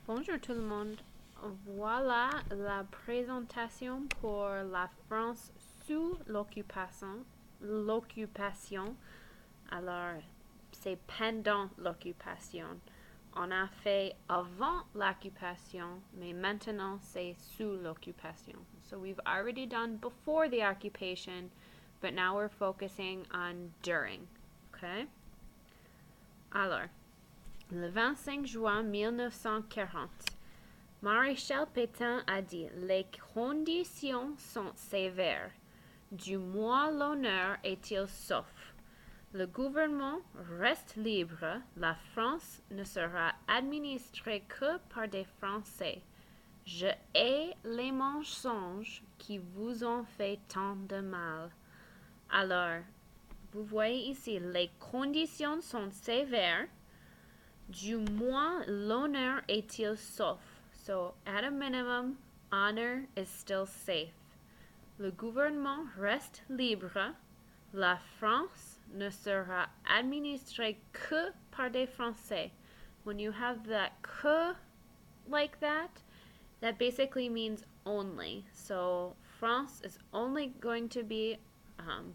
Bonjour tout le monde. Voilà la présentation pour la France sous l'occupation. Alors, c'est pendant l'occupation. On a fait avant l'occupation, mais maintenant c'est sous l'occupation. So we've already done before the occupation, but now we're focusing on during. Okay? Alors, le 25 juin 1940, Maréchal Pétain a dit: les conditions sont sévères. Du moins l'honneur est-il sauf. Le gouvernement reste libre. La France ne sera administrée que par des Français. Je hais les mensonges qui vous ont fait tant de mal. Alors, vous voyez ici, les conditions sont sévères. Du moins l'honneur est-il sauf. So, at a minimum, honor is still safe. Le gouvernement reste libre. La France ne sera administrée que par des Français. When you have that que like that basically means only. So, France is only going to be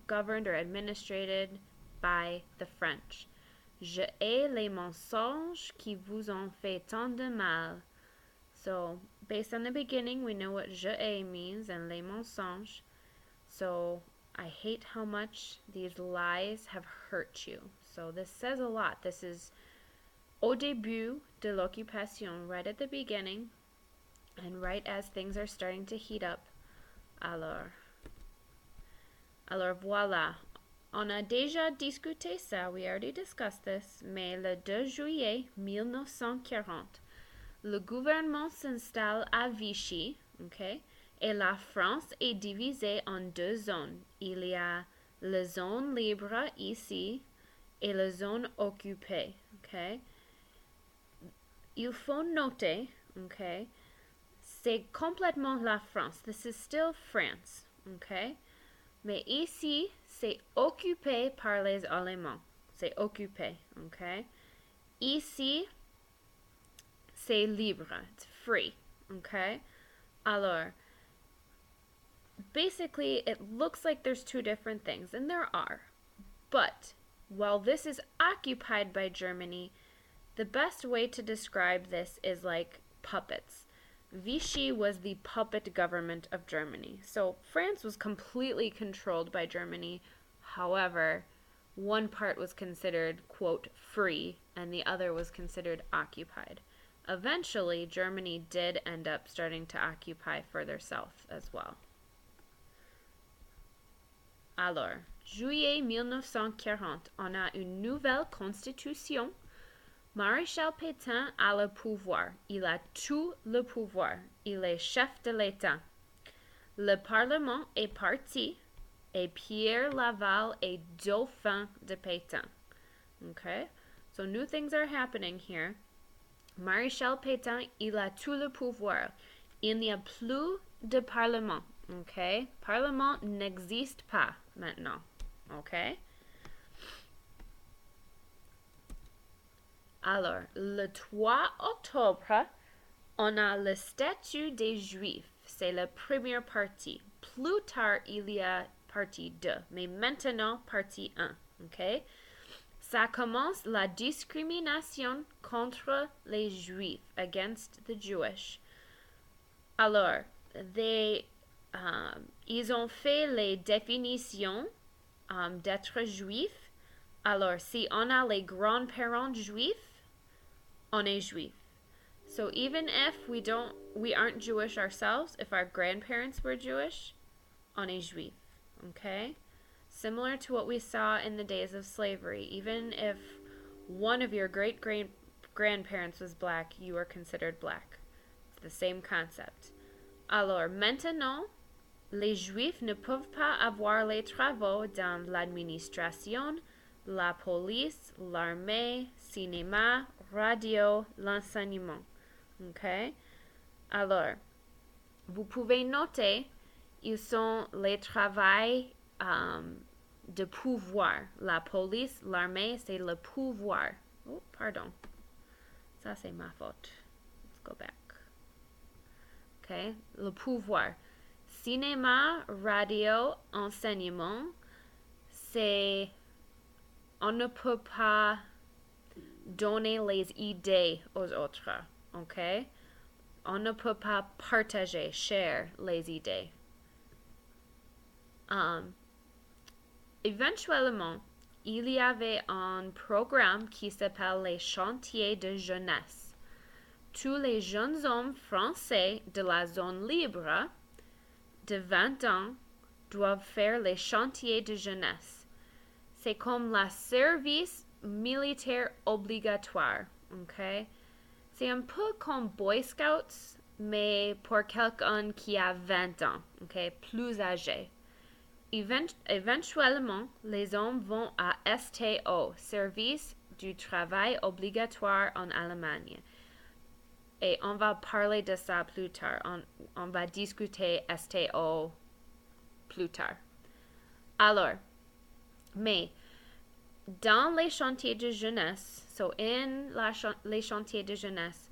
governed or administrated by the French. Je hais les mensonges qui vous ont fait tant de mal. So, based on the beginning, we know what je hais means and les mensonges. So, I hate how much these lies have hurt you. So, this says a lot. This is au début de l'occupation, right at the beginning, and right as things are starting to heat up. Alors voilà. On a déjà discuté ça, we already discussed this, mais le 2 juillet 1940, le gouvernement s'installe à Vichy, okay, et la France est divisée en deux zones. Il y a la zone libre ici et la zone occupée, okay. Il faut noter, okay, c'est complètement la France. This is still France, okay. Mais ici, c'est occupé par les Allemands. C'est occupé, okay? Ici, c'est libre. It's free, okay? Alors, basically, it looks like there's two different things, and there are. But, while this is occupied by Germany, the best way to describe this is like puppets. Vichy was the puppet government of Germany. So France was completely controlled by Germany. However, one part was considered, quote, free, and the other was considered occupied. Eventually, Germany did end up starting to occupy further south as well. Alors, juillet 1940, on a une nouvelle constitution. Maréchal Pétain a le pouvoir. Il a tout le pouvoir. Il est chef de l'État. Le Parlement est parti et Pierre Laval est dauphin de Pétain. Okay? So new things are happening here. Maréchal Pétain, il a tout le pouvoir. Il n'y a plus de Parlement. Okay? Parlement n'existe pas maintenant. Okay? Alors, le 3 octobre, on a le statut des Juifs. C'est la première partie. Plus tard, il y a partie 2, mais maintenant, partie 1. Okay? Ça commence la discrimination contre les Juifs, against the Jewish. Alors, ils ont fait les définitions d'être juif. Alors, si on a les grands-parents juifs, on est juif. So even if we aren't Jewish ourselves, if our grandparents were Jewish, on est juif. Okay? Similar to what we saw in the days of slavery. Even if one of your great-grandparents was black, you were considered black. It's the same concept. Alors, maintenant, les Juifs ne peuvent pas avoir les travaux dans l'administration, la police, l'armée, cinéma, radio, l'enseignement. Okay? Alors, vous pouvez noter, ils sont les travails de pouvoir. La police, l'armée, c'est le pouvoir. Oh, pardon. Ça, c'est ma faute. go back. Okay, le pouvoir. Cinéma, radio, enseignement, c'est on ne peut pas donner les idées aux autres. Okay? On ne peut pas partager, share les idées. Éventuellement, il y avait un programme qui s'appelle les chantiers de jeunesse. Tous les jeunes hommes français de la zone libre de 20 ans doivent faire les chantiers de jeunesse. C'est comme le service militaire obligatoire, ok? C'est un peu comme Boy Scouts, mais pour quelqu'un qui a 20 ans, ok? Plus âgé. Éventuellement, les hommes vont à STO, Service du travail obligatoire en Allemagne. Et on va parler de ça plus tard. On va discuter STO plus tard. Alors, mais dans les chantiers de jeunesse, les chantiers de jeunesse,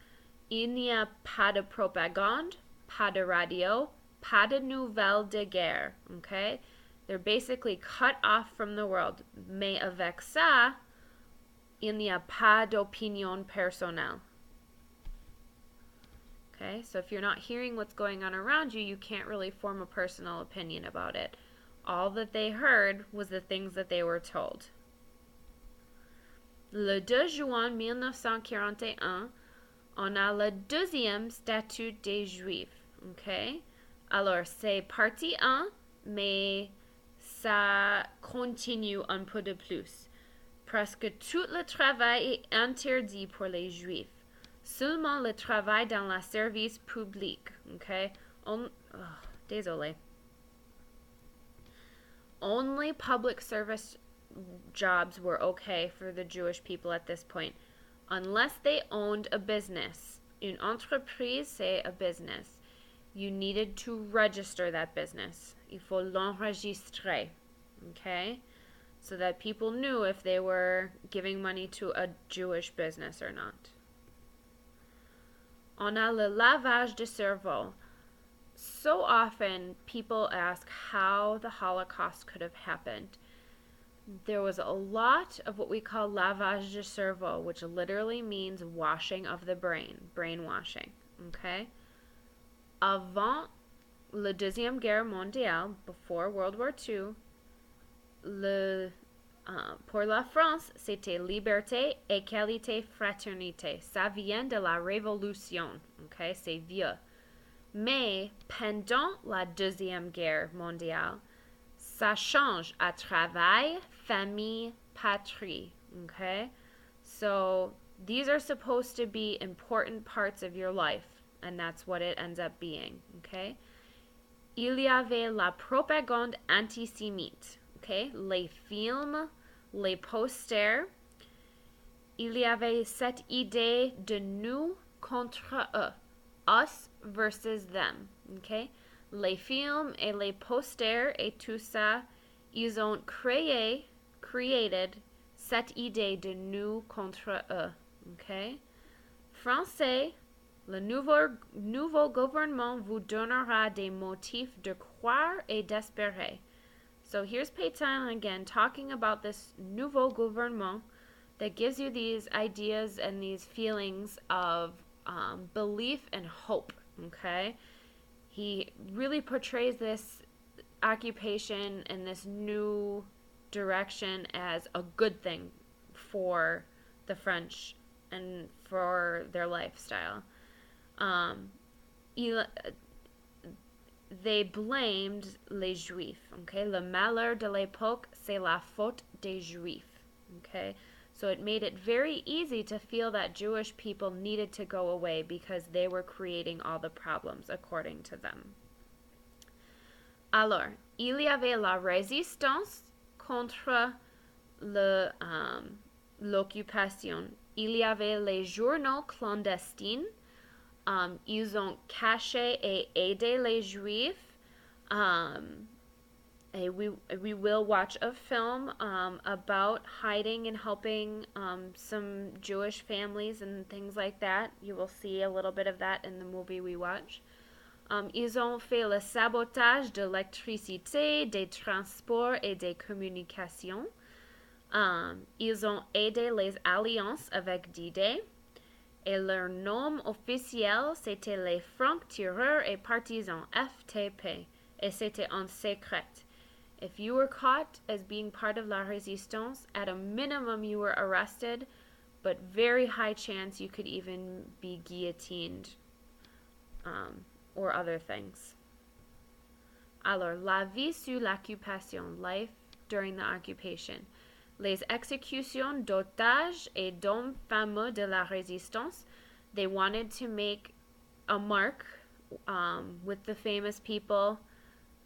il n'y a pas de propagande, pas de radio, pas de nouvelles de guerre, okay? They're basically cut off from the world. Mais avec ça, il n'y a pas d'opinion personnelle. Okay, so if you're not hearing what's going on around you, you can't really form a personal opinion about it. All that they heard was the things that they were told. Le 2 juin 1941, on a le deuxième statut des Juifs. Okay? Alors, c'est partie 1, mais ça continue un peu de plus. Presque tout le travail est interdit pour les Juifs. Seulement le travail dans le service public, okay? Désolé. Only public service jobs were okay for the Jewish people at this point, unless they owned a business. Une entreprise, c'est a business. You needed to register that business. Il faut l'enregistrer, okay? So that people knew if they were giving money to a Jewish business or not. On a le lavage de cerveau. So often people ask how the Holocaust could have happened. There was a lot of what we call lavage de cerveau, which literally means washing of the brainwashing, okay? Avant la Deuxième Guerre mondiale, before World War II, pour la France, c'était liberté, égalité, fraternité. Ça vient de la Révolution, ok? C'est vieux. Mais pendant la Deuxième Guerre mondiale, ça change à travail, famille, patrie, okay? So these are supposed to be important parts of your life, and that's what it ends up being, okay? Il y avait la propagande antisémite, okay? Les films, les posters. Il y avait cette idée de nous contre eux, us versus them, okay? Les films et les posters et tout ça, ils ont created cette idée de nous contre eux, okay? Français, le nouveau gouvernement vous donnera des motifs de croire et d'espérer. So here's Pétain again talking about this nouveau gouvernement that gives you these ideas and these feelings of belief and hope, okay? He really portrays this occupation and this new direction as a good thing for the French and for their lifestyle. They blamed les Juifs, okay? Le malheur de l'époque, c'est la faute des Juifs, okay? So it made it very easy to feel that Jewish people needed to go away because they were creating all the problems, according to them. Alors, il y avait la résistance contre l'occupation. Il y avait les journaux clandestins. Ils ont caché et aidé les Juifs. We will watch a film about hiding and helping some Jewish families and things like that. You will see a little bit of that in the movie we watch. Ils ont fait le sabotage de l'électricité, des transports et des communications. Ils ont aidé les alliances avec D-Day. Et leur nom officiel, c'était les francs-tireurs et partisans, FTP. Et c'était en secret. If you were caught as being part of la résistance, at a minimum you were arrested, but very high chance you could even be guillotined or other things. Alors, la vie sous l'occupation, life during the occupation. Les exécutions d'otages et d'hommes fameux de la résistance. They wanted to make a mark with the famous people,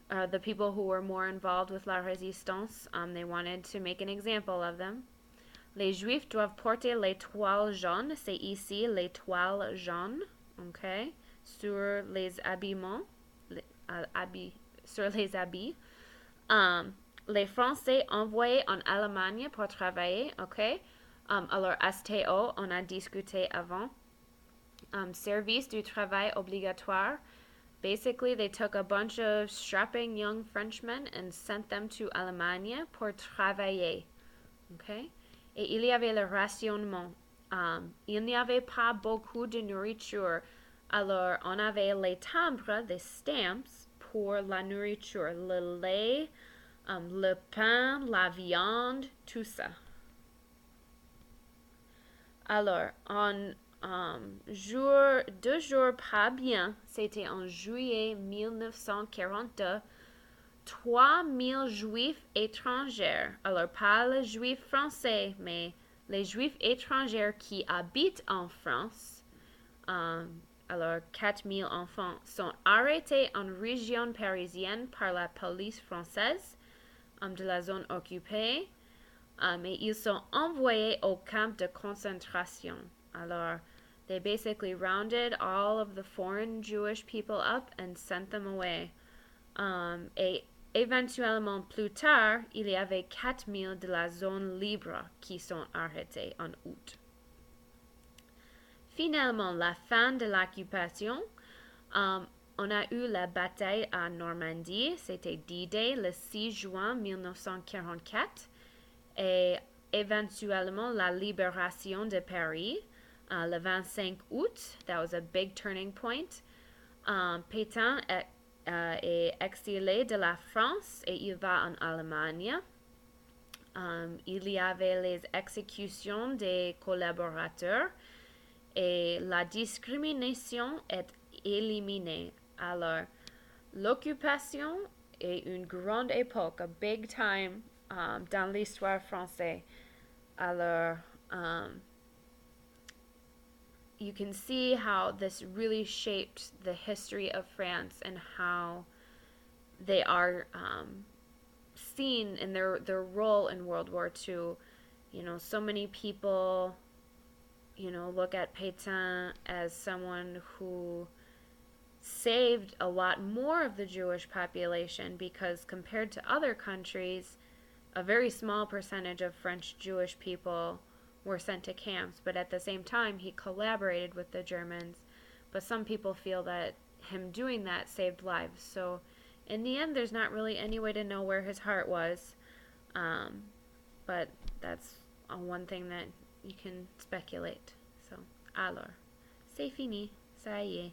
the people who were more involved with la résistance. They wanted to make an example of them. Les Juifs doivent porter l'étoile jaune. C'est ici l'étoile jaune, okay, sur les habillements, sur les habits. Les Français envoyés en Allemagne pour travailler, ok. Alors, STO, on a discuté avant. Service du travail obligatoire. Basically, they took a bunch of strapping young Frenchmen and sent them to Allemagne pour travailler, ok. Et il y avait le rationnement. Il n'y avait pas beaucoup de nourriture. Alors, on avait les timbres, des stamps, pour la nourriture. Le lait, le pain, la viande, tout ça. Alors, en 2 jours pas bien, c'était en juillet 1942, 3000 juifs étrangers, alors pas les juifs français, mais les juifs étrangers qui habitent en France, alors 4000 enfants, sont arrêtés en région parisienne par la police française de la zone occupée, et ils sont envoyés au camp de concentration. Alors, they basically rounded all of the foreign Jewish people up and sent them away. Et éventuellement plus tard, il y avait 4000 de la zone libre qui sont arrêtés en août. Finalement, la fin de l'occupation, on a eu la bataille à Normandie, c'était D-Day le 6 juin 1944, et éventuellement la libération de Paris le 25 août. That was a big turning point. Pétain est exilé de la France et il va en Allemagne. Il y avait les exécutions des collaborateurs et la discrimination est éliminée. Alors, l'occupation est une grande époque, a big time dans l'histoire française. Alors, you can see how this really shaped the history of France and how they are seen in their role in World War II. You know, so many people, you know, look at Pétain as someone who saved a lot more of the Jewish population because compared to other countries, a very small percentage of French Jewish people were sent to camps, but at the same time he collaborated with the Germans. But some people feel that him doing that saved lives. So in the end, there's not really any way to know where his heart was, but that's one thing that you can speculate. So, alors, c'est fini, ça y est.